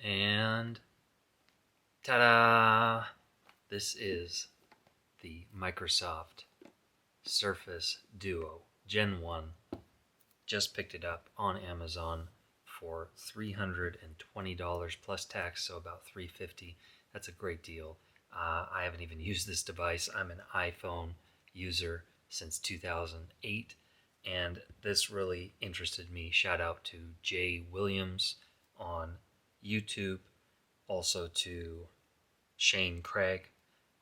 And ta-da! This is the Microsoft Surface Duo Gen 1. Just picked it up on Amazon for $320 plus tax, so about $350. That's a great deal. I haven't even used this device. I'm an iPhone user since 2008, and this really interested me. Shout out to Jay Williams on YouTube, also to Shane Craig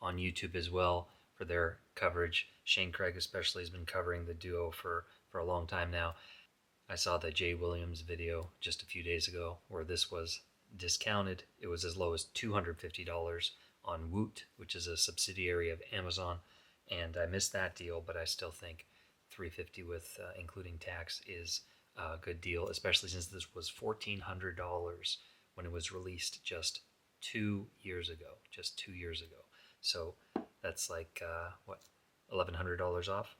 on YouTube as well for their coverage. Shane Craig especially has been covering the Duo for a long time now. I saw the Jay Williams video just a few days ago where this was discounted. It was as low as $250 on Woot, which is a subsidiary of Amazon, and I missed that deal, but I still think $350 with including tax is a good deal, especially since this was $1,400 when it was released just 2 years ago. So that's like $1,100 off.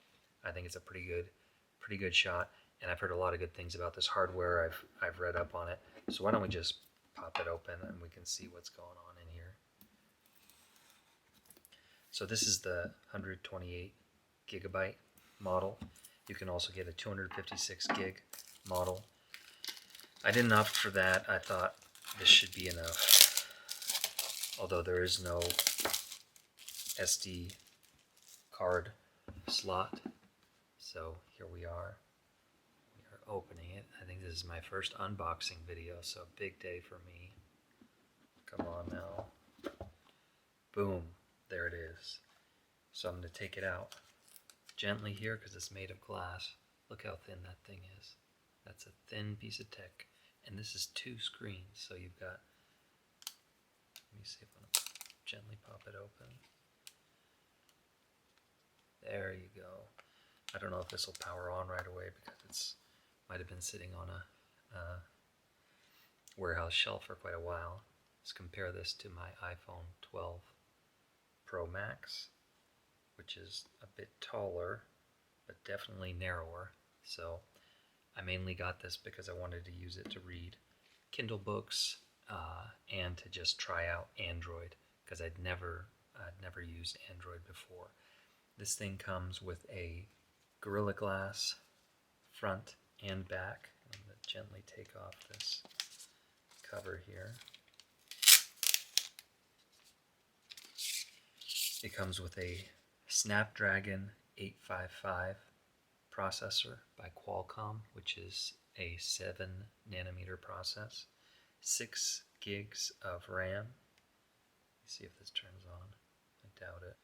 I think it's a pretty good shot, and I've heard a lot of good things about this hardware. I've read up on it. So why don't we just pop it open and we can see what's going on in here. So this is the 128 gigabyte model. You can also get a 256 gig model. I didn't opt for that. I thought this should be enough, although there is no SD card slot. So here we are opening it. I think this is my first unboxing video, so big day for me. Come on now. Boom, there it is. So I'm going to take it out gently here because it's made of glass. Look how thin that thing is. That's a thin piece of tech, and this is 2 screens, so you've got, let me see if I can gently pop it open. There you go. I don't know if this will power on right away because it's might have been sitting on a warehouse shelf for quite a while. Let's compare this to my iPhone 12 Pro Max, which is a bit taller, but definitely narrower. So I mainly got this because I wanted to use it to read Kindle books and to just try out Android because I'd never used Android before. This thing comes with a Gorilla Glass front and back. I'm going to gently take off this cover here. It comes with a Snapdragon 855 processor by Qualcomm, which is a 7 nanometer process, 6 gigs of RAM. Let's see if this turns on. I doubt it.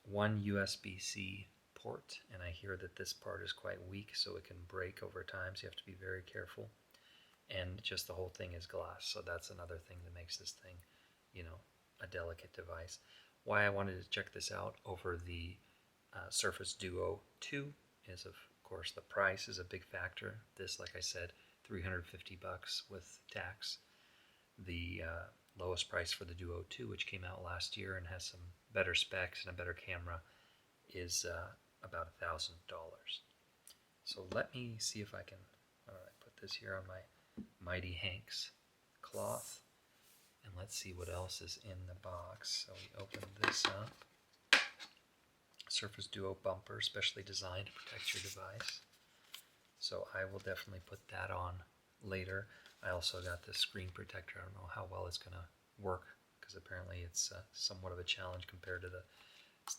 1 USB-C port, and I hear that this part is quite weak, so it can break over time, so you have to be very careful. And just the whole thing is glass, so that's another thing that makes this thing, a delicate device. Why I wanted to check this out over the Surface Duo 2 is, of course, the price is a big factor. This, like I said, $350 with tax. The lowest price for the Duo 2, which came out last year and has some better specs and a better camera, is about $1,000. So let me see if I can put this here on my Mighty Hanks cloth, and let's see what else is in the box. So we open this up. Surface Duo bumper, specially designed to protect your device. So I will definitely put that on later. I also got this screen protector. I don't know how well it's going to work because apparently it's somewhat of a challenge compared to the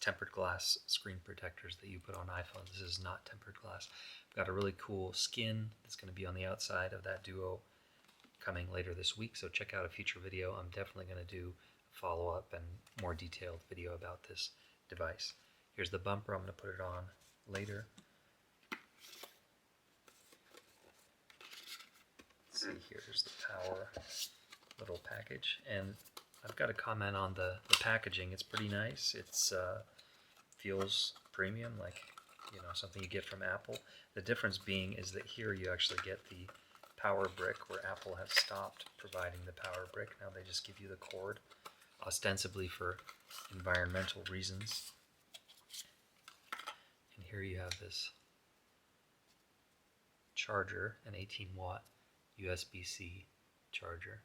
tempered glass screen protectors that you put on iPhones. This is not tempered glass. I've got a really cool skin that's going to be on the outside of that Duo coming later this week, so check out a future video. I'm definitely going to do a follow-up and more detailed video about this device. Here's the bumper. I'm going to put it on later. Let's see, here's the power little package, and I've got a comment on the packaging. It's pretty nice. It's feels premium, like something you get from Apple. The difference being is that here you actually get the power brick, where Apple has stopped providing the power brick. Now they just give you the cord, ostensibly for environmental reasons. And here you have this charger, an 18-watt USB-C charger.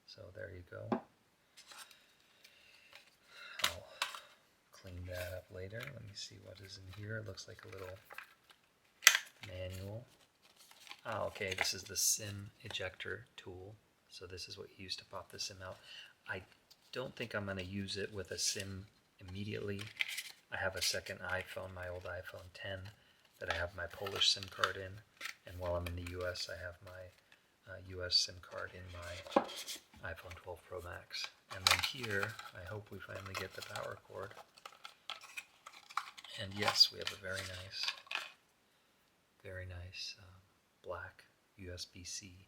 So there you go. I'll clean that up later. Let me see what is in here. It looks like a little manual. Ah, okay, this is the SIM ejector tool. So this is what you use to pop the SIM out. I don't think I'm going to use it with a SIM immediately. I have a second iPhone, my old iPhone 10, that I have my Polish SIM card in. And while I'm in the US, I have my US SIM card in my iPhone 12 Pro Max. And then here, I hope we finally get the power cord. And yes, we have a very nice black USB-C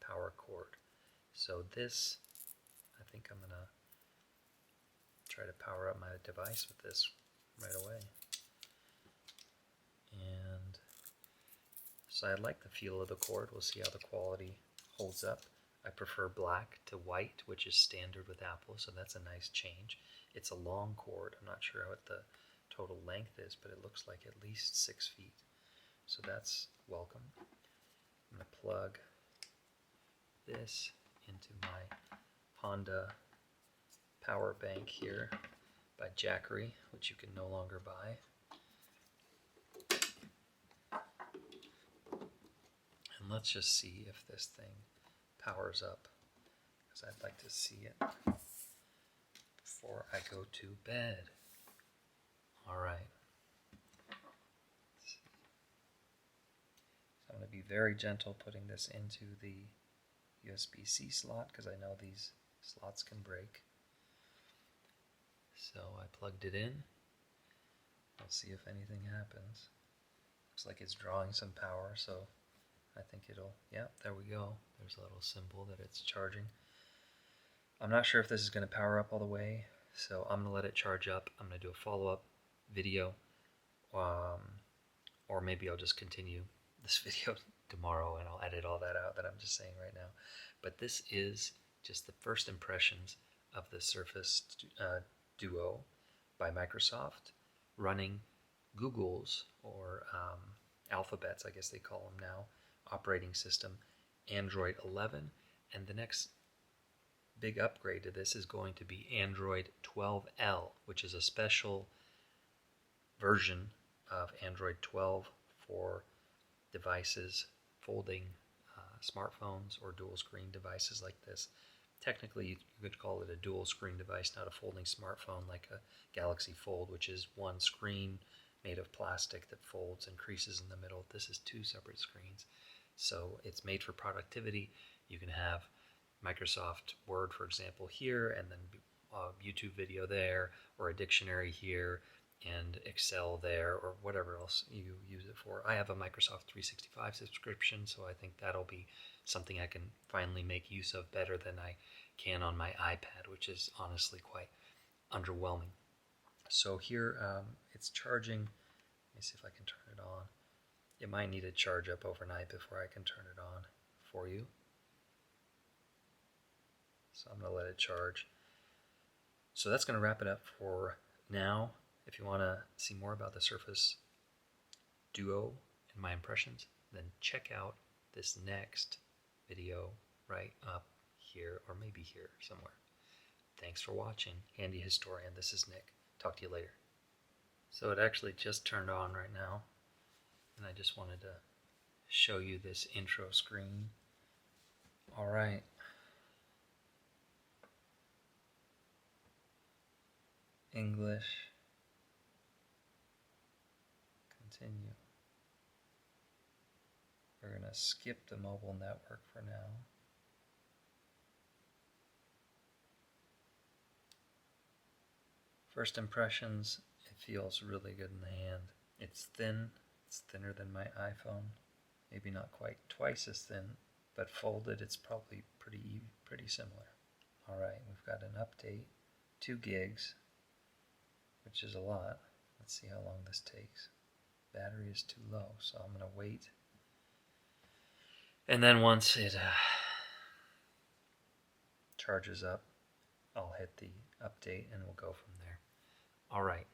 power cord. So this, I think I'm gonna try to power up my device with this right away. And so I like the feel of the cord. We'll see how the quality holds up. I prefer black to white, which is standard with Apple, so that's a nice change. It's a long cord. I'm not sure what the total length is, but it looks like at least 6 feet. So that's welcome. I'm going to plug this into my Honda power bank here by Jackery, which you can no longer buy. And let's just see if this thing powers up, because I'd like to see it before I go to bed. All right. So I'm going to be very gentle putting this into the USB-C slot, because I know these slots can break. So I plugged it in. We'll see if anything happens. Looks like it's drawing some power, so I think it'll, yeah, there we go. There's a little symbol that it's charging. I'm not sure if this is going to power up all the way, so I'm going to let it charge up. I'm going to do a follow-up video, or maybe I'll just continue this video tomorrow and I'll edit all that out that I'm just saying right now. But this is just the first impressions of the Surface Duo by Microsoft, running Google's, or Alphabet's, I guess they call them now, operating system, Android 11, and the next big upgrade to this is going to be Android 12L, which is a special version of Android 12 for devices, folding smartphones or dual screen devices like this. Technically, you could call it a dual screen device, not a folding smartphone like a Galaxy Fold, which is one screen made of plastic that folds and creases in the middle. This is two separate screens. So it's made for productivity. You can have Microsoft Word, for example, here, and then a YouTube video there, or a dictionary here, and Excel there, or whatever else you use it for. I have a Microsoft 365 subscription, so I think that'll be something I can finally make use of better than I can on my iPad, which is honestly quite underwhelming. So here it's charging. Let me see if I can turn it on. It might need to charge up overnight before I can turn it on for you. So I'm going to let it charge. So that's going to wrap it up for now. If you want to see more about the Surface Duo and my impressions, then check out this next video right up here, or maybe here somewhere. Thanks for watching. Handy Historian, this is Nick. Talk to you later. So it actually just turned on right now, and I just wanted to show you this intro screen. All right. English. Continue. We're going to skip the mobile network for now. First impressions, it feels really good in the hand. It's thin. It's thinner than my iPhone. Maybe not quite twice as thin, but folded it's probably pretty similar. All right, we've got an update. 2 gigs, which is a lot. Let's see how long this takes. Battery is too low, so I'm going to wait. And then once it charges up, I'll hit the update and we'll go from there. All right.